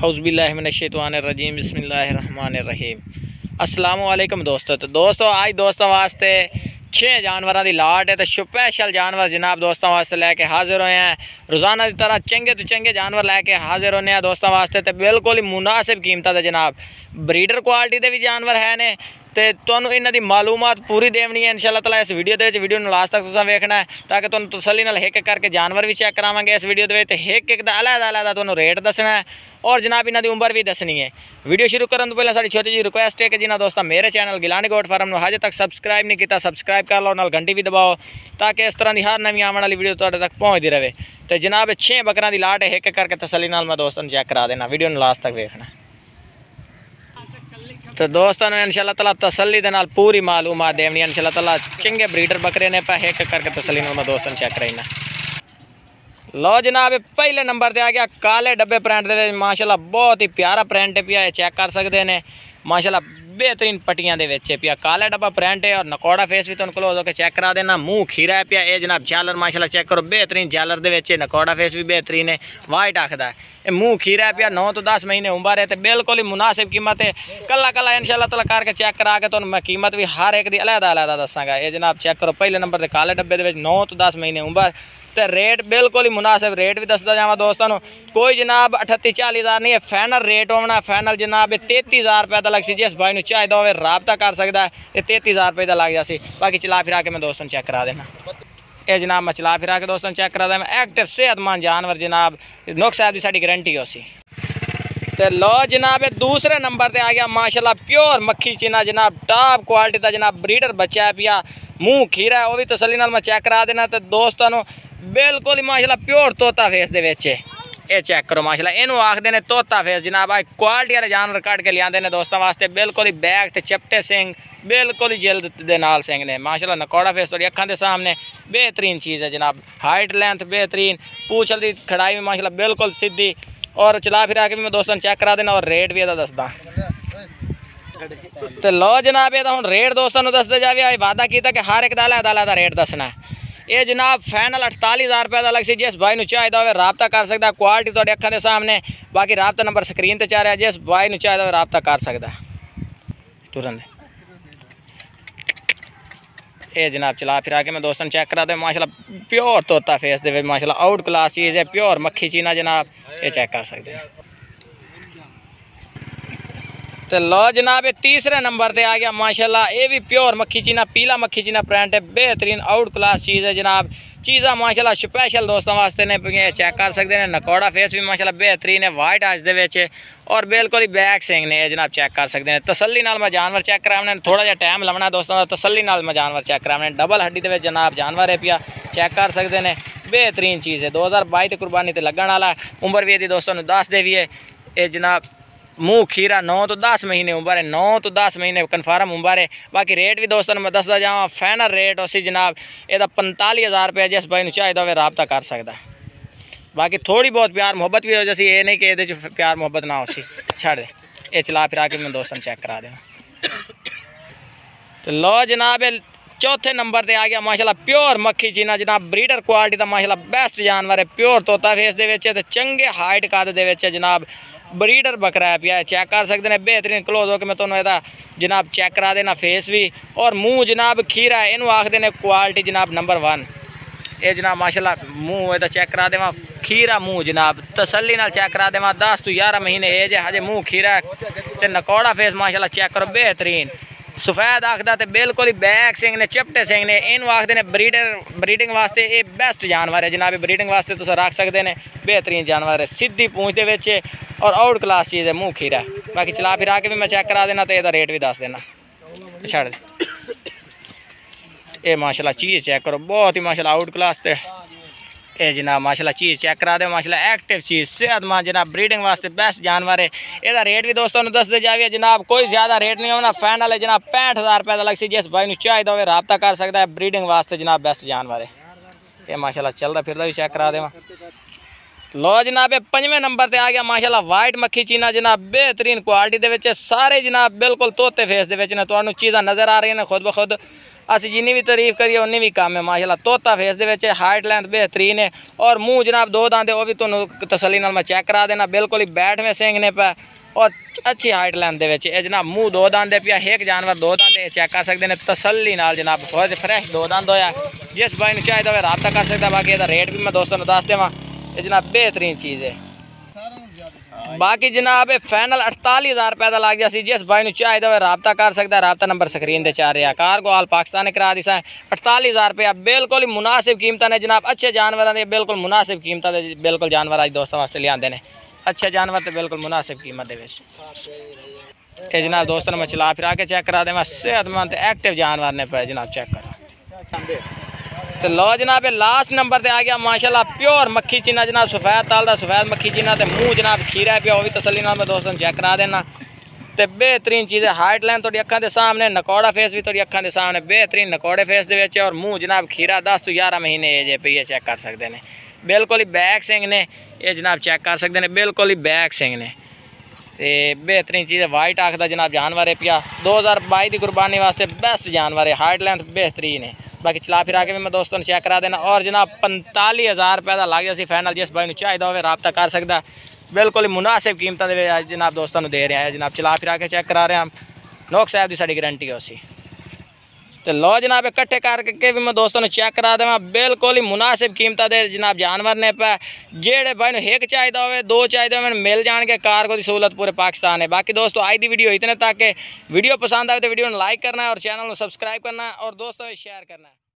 औज़ुबिल्लाहिमिनश्शैतानिर्रजीम बिस्मिल्लाहिर्रहमानिर्रहीम। अस्सलामु अलैकुम दोस्तों। तो दोस्तों आज दोस्तों वास्ते 6 जानवरों की लाट है। तो स्पैशल जानवर जनाब दोस्तों वास्ते लैके हाजिर होए हैं। रोज़ाना की तरह चंगे तो चंगे जानवर लैके हाजिर होने हैं दोस्तों वास्ते। तो बिल्कुल ही मुनासिब कीमत है जनाब। ब्रीडर क्वालिटी के भी जानवर है ने तो तुहानू इन्हां दी मालूमात पूरी देनी है इंशाअल्लाह ताला। इस वीडियो नूं लास्ट तक तुसां वेखना है ताकि तुहानू तसल्ली नाल हिक करके जानवर भी चेक करावांगे इस वीडियो दे विच। एक दा अलग तुहानू रेट दसना है और जनाब इन्हां दी उम्र भी दसनी है। वीडियो शुरू करन तो पहले साडी छोटी जी रिक्वेस्ट है कि जिन्हां दोस्तों मेरे चैनल गिलानी गोट फार्म नूं हजे तक सबसक्राइब नहीं किया सबसक्राइब कर लो, नाल घंटी भी दबाओ ताकि इस तरह की हर नवीं आने वाली वीडियो तुहाडे तक पहुँचती रहे। तो जनाब 6 बकरां दी लाट है, एक करके तसल्ली नाल मैं दोस्तों चेक करा देना। वीडियो नूं लास्ट तक वेखना। तो दोस्तों ने इंशाअल्लाह ताला तसल्ली दे नाल पूरी मालूमात देनी है इंशाअल्लाह ताला। चंगे ब्रीडर बकरे ने पे एक करके तसल्ली नाल मैं दोस्तों चेक कराइना। लो जनाब पहले नंबर पर आ गया काले डब्बे प्रिंट दे माशाल्लाह बहुत ही प्यारा प्रिंट है पिया, चेक कर सकते हैं माशाल्लाह बेहतरीन पट्टियां दे विच पिया। काला डब्बा प्रिंट है और नकोड़ा फेस भी तुहानू क्लोज होकर चेक करा देना। मुँह खीरा है पिया। ये जनाब जालर माशाल्लाह चेक करो बेहतरीन जालर दे विच, नकोड़ा फेस भी बेहतरीन है, वाइट आखदा है। ये मुँह खीरा है पिया। 9 तो 10 महीने उम्र है तो बिल्कुल ही मुनासिब कीमत है। कला कला इंशाअल्लाह ताला करके चेक करा के तुहानू मैं कीमत भी हर एक दी अलग दसांगा। ये जनाब चेक करो पहले नंबर पर काले डब्बे दे विच 9 तो 10 महीने उम्र तो रेट बिल्कुल ही मुनासिब रेट भी दसदा जावा दोस्तों को। कोई जनाब 38-40 हज़ार नहीं है, फाइनल रेट होना फाइनल जनाब 33,000 रुपये का लग सी। जिस भाई चाहिए हो राबता कर सकता है। ये 33,000 रुपये का लग जासी। बाकी चला फिरा के मैं दोस्तों चेक करा देना। ये जनाब मैं चला फिरा के दोस्तों चेक करा देना। एक्टिव सेहतमंद जानवर जनाब नुक्स साहब की साड़ी गारंटी हो सी। तो लो जनाब दूसरे नंबर पर आ गया माशाल्लाह प्योर मक्खी चीना जनाब टॉप क्वालिटी का जनाब ब्रीडर बच्चा है पिया। मुँह खीरा है वो भी तसल्ली नाल मैं चेक करा देना। तो दोस्तों बिल्कुल ही माशाल्लाह प्योर तोता फेस दे विच ये चेक करो माशाल्लाह इनू आखदे ने तोता फेस जनाब। आज क्वालिटी वाले जानवर कट के लियाते हैं दोस्तों वास्ते। बिल्कुल ही बैक ते चपटे सिंह बिल्कुल ही जल्द दे नाल सिंह ने माशाल्लाह। नकोड़ा फेस थोड़ी अखां दे सामने बेहतरीन चीज़ है जनाब। हाइट लेंथ बेहतरीन, पूछल दी खड़ाई भी माशाल्लाह बिल्कुल सीधी और चला फिरा के भी मैं दोस्तों चेक करा देना और रेट भी दसदा। तो लो जनाब ये हुण रेट दोस्तों दसदे जावे। वादा किया कि हर एक दा अलग रेट दसना है। ये जनाब फाइनल 48,000 रुपये का लग सी। जिस भाई चाहिए हो राबता कर सकता है। क्वालिटी थोड़ी अखां दे सामने, बाकी राबता नंबर स्क्रीन पर चाह रहा है। जिस भाई चाहिए हो राबता कर सकता है। तुरंत ये जनाब चला फिरा के मैं दोस्तों चेक करा दे माशाल्लाह प्योर तोता फेस दे माशाल्लाह आउट क्लास चीज़ है। प्योर मक्खी चीना जनाब ये चेक कर सकते हैं। तो लो जनाब ये तीसरे नंबर पे आ गया माशाल्लाह। ये भी प्योर मक्खी चीना पीला मक्खी चीना प्रिंट है, बेहतरीन आउट क्लास चीज़ है जनाब। चीज़ा माशाल्लाह स्पेशल दोस्तों वास्ते ने चेक कर सकते हैं। नकोड़ा फेस भी माशाल्लाह बेहतरीन है, वाइट आज दे विच और बिल्कुल ही बैक सिंह ने जनाब चेक कर सकते हैं। तसल्ली नाल मैं जानवर चेक कराने थोड़ा जिहा टाइम लगना दोस्तों का। तसल्ली नाल मैं जानवर चेक कराने डबल हड्डी दे जनाब जानवर है पिया, चेक कर सकते हैं। बेहतरीन चीज़ है 2022 की कुर्बानी तो लगन वाला। उम्र भी यदि दोस्तों दस दे भी है। ये जनाब मुँह खीरा 9 तो 10 महीने उम्र है, 9 तो 10 महीने कन्फर्म उम्र है। बाकी रेट भी दोस्तों मैं दसदा जावा फाइनल रेट उसी जनाब यदा 45,000 रुपये। जिस भाई चाहिए हो राबता कर सकता है। बाकी थोड़ी बहुत प्यार मुहब्बत भी हो जैसी, ये नहीं कि ये प्यार मुहब्बत ना हो सी छड़ दे। ये चला फिरा के मैं दोस्तों चेक करा देना। तो लो जनाब चौथे नंबर पर आ गया माशाल्लाह प्योर मक्खी चीना जनाब ब्रीडर क्वालिटी का माशाल्लाह बेस्ट जानवर है। प्योर तोता फेस दे विच ते चंगे हाइट कद दे विच जनाब ब्रीडर बकरा है पिया, चेक कर सकते हैं। बेहतरीन क्लोज होकर मैं तुम्हें यदा जनाब चेक करा देना फेस भी और मुँह जनाब खीरा है। इनू आखते हैं क्वालिटी जनाब नंबर 1। ये जनाब माशाल्लाह मुँह यदा चेक करा देवा खीरा मुँह जनाब तसल्ली नाल चेक करा देवा। 10 तो 11 महीने एज है, हजे मुँह खीरा तो नकोड़ा फेस माशाल्लाह चेक करो बेहतरीन सफेद आखदा तो बिल्कुल ही बैक सिंह ने चपटे सिंह ने। इन आखते हैं ब्रीडिंग वास्ते ये बेस्ट जानवर है जनाब। ब्रीडिंग वास्ते तुम रख सकते हैं। बेहतरीन जानवर है, सीधी पूंछ दे विच और आउट क्लास चीज़ है, मुँह खीरा। बाकी चला फिरा के भी मैं चेक करा देना तो यदा रेट भी दस देना छड़ दे। ये माशाल्लाह चीज़ चेक करो बहुत ही माशाल्लाह आउट क्लास ते ये जनाब माशाल्लाह चीज़ चेक करा दे माशाल्लाह एक्टिव चीज़ सेहतमंद जनाब ब्रीडिंग वास्ते बेस्ट जानवर है। यदा रेट भी दोस्तों दस दे जावे जनाब। कोई ज़्यादा रेट नहीं होना फाइनल है जनाब 65,000 रुपये का लग सी। जिस भाई चाहिए हो राबता कर सकता है। ब्रीडिंग वास्ते जनाब बेस्ट जानवर है। ये माशाल्लाह चलता फिरदा भी चेक करा देवा। लो जनाब 5वें नंबर पर आ गया माशाल्लाह वाइट मक्खी चीना जनाब बेहतरीन क्वालिटी दे विच सारे जनाब बिल्कुल तोते फेस दे विच ने तुहानू चीज़ां नज़र आ रही ने खुद ब खुद अस जिन्नी भी तारीफ करिए उन्नी भी कम है माशाल्लाह। तोता फेस दे विच हाइट लेंथ बेहतरीन है और मुँह जनाब दो दांदे वो भी तुहानूं तसल्ली नाल मैं चेक करा देना, बिल्कुल ही बैठवें सिंह ने पे और अच्छी हाइट लेंथ दे विच जनाब मुँह दो दांदे पिया, एक जानवर दो दांदे चेक कर सकते हैं तसल्ली नाल जनाब, फ्रैश दो दांद होया। जिस भाई नूं चाहिए होवे राबता कर सकता। बाकी इसदा रेट भी मैं दोस्तों नूं दस देवां, ये जनाब बेहतरीन चीज़ है। बाकी जनाब फाइनल 48,000 रुपये का लग गया सी। जिस भाई नूं चाहिए होवे राबता कर सकता है, राबता नंबर स्क्रीन ते चल रहा। कार को आल पाकिस्तान ने करा दी सा 48,000 रुपया, बिल्कुल ही मुनासिब कीमत ने जनाब। अच्छे जानवरों के बिल्कुल मुनासिब कीमत के बिल्कुल जानवर अज दोस्तों वास्ते लियाते हैं, अच्छे जानवर तो बिल्कुल मुनासिब कीमत ये जनाब। दोस्तों मैं चला फिरा के चेक करा दें, सेहतमंद एक्टिव जानवर ने पे जनाब, चेक करो। तो लो जनाब लास्ट नंबर ते आ गया माशाल्लाह प्योर मक्खी चीना जनाब, सफ़ैद ताल दा सफ़ैद मक्खी चीना, तो मूँह जनाब खीरा पिया, वो भी तसल्ली नाल मैं दोस्तों चेक करा देना। तो बेहतरीन चीज़ है, हाइट लाइन थोड़ी अखां दे सामने, नकौड़ा फेस भी थोड़ी अखां दे सामने, बेहतरीन नकौड़े फेस दे विच और मूँह जनाब खीरा 10 तो 11 महीने एज है पे, ये चेक कर सकते हैं। बिल्कुल ही बैक सिंह ने ये जनाब, चेक कर सकते हैं, बिल्कुल ही बैक सिंह ने। तो बेहतरीन चीज़ है, वाइट आँख का जनाब जानवर है पिया, 2022 की कुर्बानी वास्ते बेस्ट जानवर है, हाइट लेंथ बेहतरीन है। बाकी चला फिरा के भी मैं दोस्तों चेक करा देना। और जनाब 45,000 रुपये का लग गया सी फाइनल। जिस भाई चाहिए होवे राबता कर सकता, बिल्कुल ही मुनासिब कीमत जनाब दोस्तों दे रहे हैं जनाब। चला फिरा के चेक करा रहे हैं हम, नोक साहब की साड़ी गारंटी है उसी। तो लो जनाब इकट्ठे करके भी मैं दोस्तों चेक करा देवा, बिल्कुल ही मुनासिब कीमत दे जनाब जानवर ने पे। जेड़े भाई एक चाहिए होवे दो चाहिए होवे मिल जाएंगे, कार को सहूलत पूरे पाकिस्तान है। बाकी दोस्तों आज की वीडियो इतने तक, वीडियो पसंद आए तो वीडियो लाइक करना है और चैनल को सब्सक्राइब करना है और दोस्तों शेयर करना है।